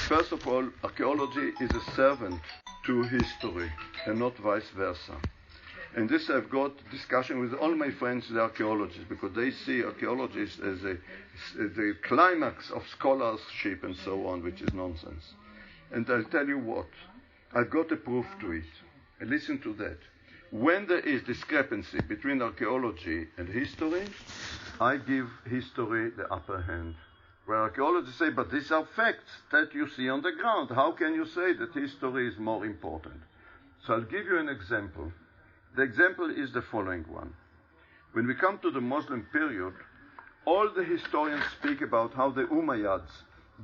First of all, archaeology is a servant to history and not vice versa. And this I've got discussion with all my friends, the archaeologists, because they see archaeologists as the climax of scholarship and so on, which is nonsense. And I'll tell you what, I've got a proof to it. And listen to that. When there is discrepancy between archaeology and history, I give history the upper hand. Where archaeologists say, but these are facts that you see on the ground. How can you say that history is more important? So I'll give you an example. The example is the following one. When we come to the Muslim period, all the historians speak about how the Umayyads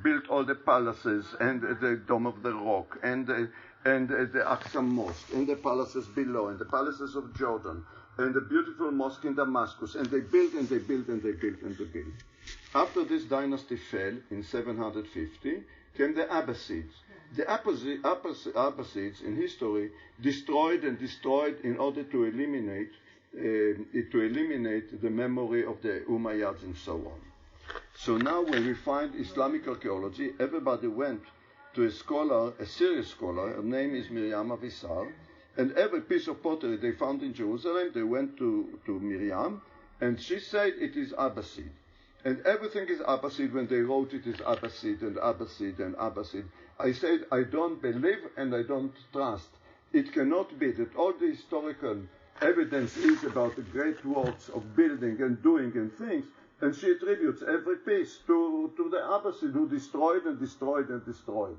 built all the palaces and the Dome of the Rock and the Aqsa Mosque and the palaces below and the palaces of Jordan and the beautiful mosque in Damascus, and they built and they built and they built and they built. After this dynasty fell in 750, came the Abbasids. The Abbasids in history destroyed in order to eliminate the memory of the Umayyads and so on. So now when we find Islamic archaeology, everybody went to a scholar, a serious scholar. Her name is Miriam Avissar, and every piece of pottery they found in Jerusalem, they went to Miriam, and she said it is Abbasid. And everything is Abbasid. When they wrote it is Abbasid and Abbasid and Abbasid. I said, I don't believe and I don't trust. It cannot be that all the historical evidence is about the great works of building and doing and things, and she attributes every piece to the Abbasid who destroyed and destroyed and destroyed.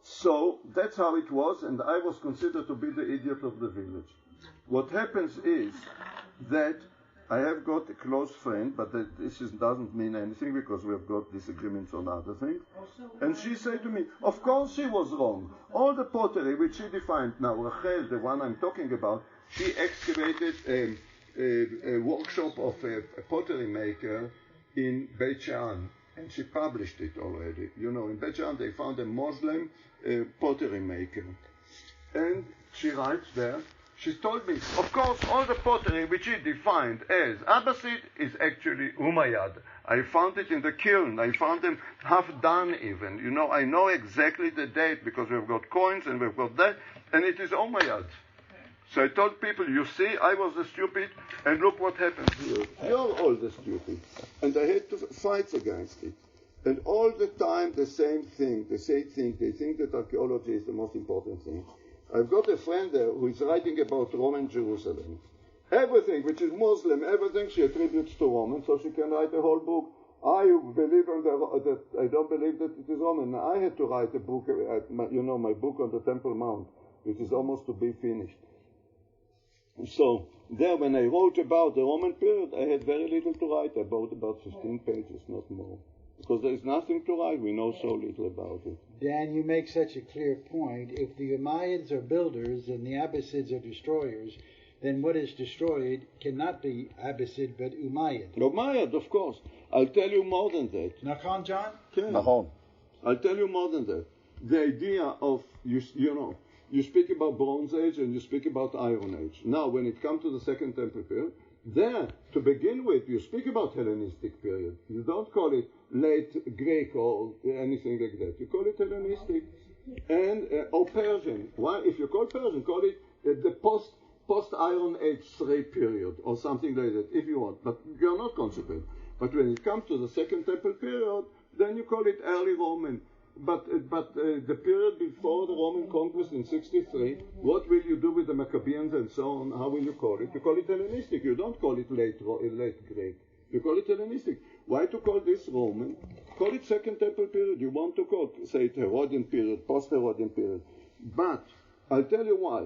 So that's how it was, and I was considered to be the idiot of the village. What happens is that I have got a close friend, but doesn't mean anything because we have got disagreements on other things. And she said to me, of course she was wrong. All the pottery which she defined, now Rachel, the one I'm talking about, she excavated a workshop of a pottery maker in Beit She'an, and she published it already. You know, in Beit She'an they found a Muslim pottery maker. And she writes there, she told me, of course, all the pottery which she defined as Abbasid is actually Umayyad. I found it in the kiln. I found them half done even. You know, I know exactly the date because we've got coins and we've got that, and it is Umayyad. So I told people, you see, I was the stupid, and look what happened here. You're all the stupid. And I had to fight against it. And all the time the same thing, the same thing. They think that archaeology is the most important thing. I've got a friend there who is writing about Roman Jerusalem. Everything which is Muslim, everything she attributes to Roman, so she can write a whole book. I believe that I don't believe that it is Roman. I had to write a book, my book on the Temple Mount, which is almost to be finished. So there, when I wrote about the Roman period, I had very little to write. I wrote about 15 pages, not more. Because there is nothing to write. We know so little about it. Dan, you make such a clear point. If the Umayyads are builders and the Abbasids are destroyers, then what is destroyed cannot be Abbasid but Umayyad. Umayyad, of course. I'll tell you more than that. Nachon, John? Nachon. I'll tell you more than that. The idea of, you speak about Bronze Age and you speak about Iron Age. Now, when it comes to the Second Temple period, there, to begin with, you speak about Hellenistic period. You don't call it late Greek or anything like that. You call it Hellenistic or Persian. Why? If you call Persian, call it the post-Iron Age 3 period or something like that, if you want. But you're not consequent. But when it comes to the Second Temple period, then you call it early Roman. But the period before the Roman conquest in 63, what will you do with the Maccabeans and so on? How will you call it? You call it Hellenistic. You don't call it late Greek. You call it Hellenistic. Why to call this Roman? Call it Second Temple period. You want to say it Herodian period, post-Herodian period. But I'll tell you why.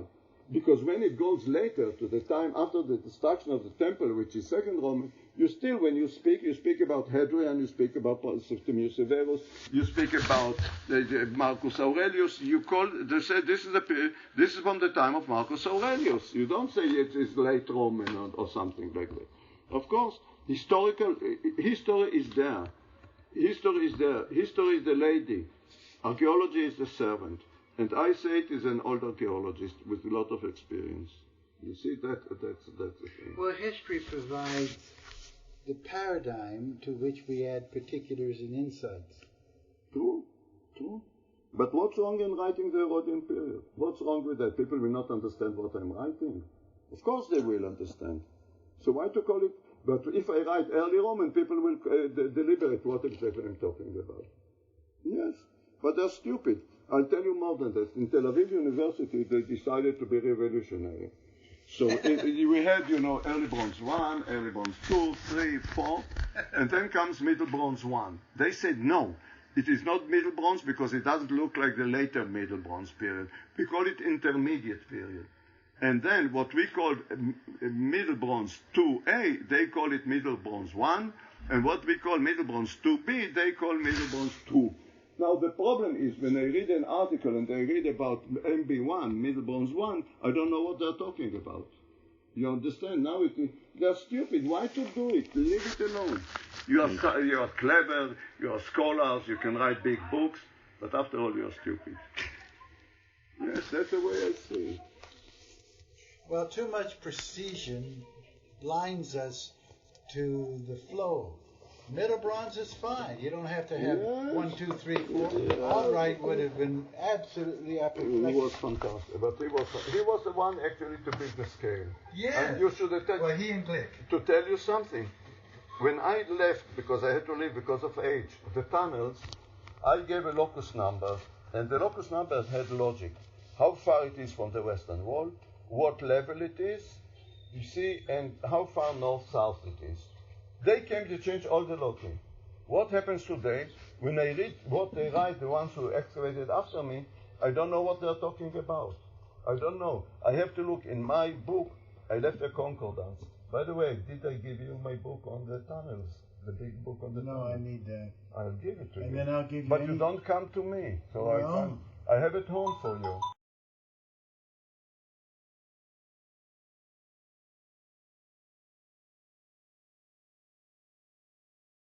Because when it goes later to the time after the destruction of the temple, which is Second Roman, you still, when you speak about Hadrian, you speak about Septimius Severus, you speak about Marcus Aurelius. They say this is from the time of Marcus Aurelius. You don't say it is late Roman or something like that. Of course, history is there. History is there. History is the lady. Archaeology is the servant. And I say it is an old archaeologist with a lot of experience. You see, that's the thing. Well, history provides the paradigm to which we add particulars and insights. True. But what's wrong in writing the Herodian period? What's wrong with that? People will not understand what I'm writing. Of course they will understand. So why to call it? But if I write early Roman, people will deliberate what exactly I'm talking about. Yes, but they're stupid. I'll tell you more than that. In Tel Aviv University, they decided to be revolutionary. So we had, early Bronze 1, early Bronze 2, 3, 4, and then comes Middle Bronze 1. They said no. It is not Middle Bronze because it doesn't look like the later Middle Bronze period. We call it Intermediate period. And then what we call Middle Bronze 2A, they call it Middle Bronze 1. And what we call Middle Bronze 2B, they call Middle Bronze 2. Now the problem is when I read an article and I read about MB1, Middle Bronze 1, I don't know what they're talking about. You understand? Now they're stupid. Why to do it? Leave it alone. You are clever, you are scholars, you can write big books, but after all you are stupid. Yes, that's the way I see it. Well, too much precision blinds us to the flow. Middle Bronze is fine. You don't have to have 1, 2, 3, 4. All right would have been absolutely apoplectic. He was fantastic, but he was the one actually to build the scale. Yeah. And you should have well, he and Glick. To tell you something. When I left, because I had to leave because of age, the tunnels, I gave a locus number, and the locus number had logic. How far it is from the western wall, what level it is, you see, and how far north-south it is. They came to change all the loci. What happens today, when I read what they write, the ones who excavated after me, I don't know what they're talking about. I don't know. I have to look in my book. I left a concordance. By the way, did I give you my book on the tunnels? The big book on the tunnels? No, I need that. I'll give it to you. And then I'll give you But you don't come to me. So I have it home for you.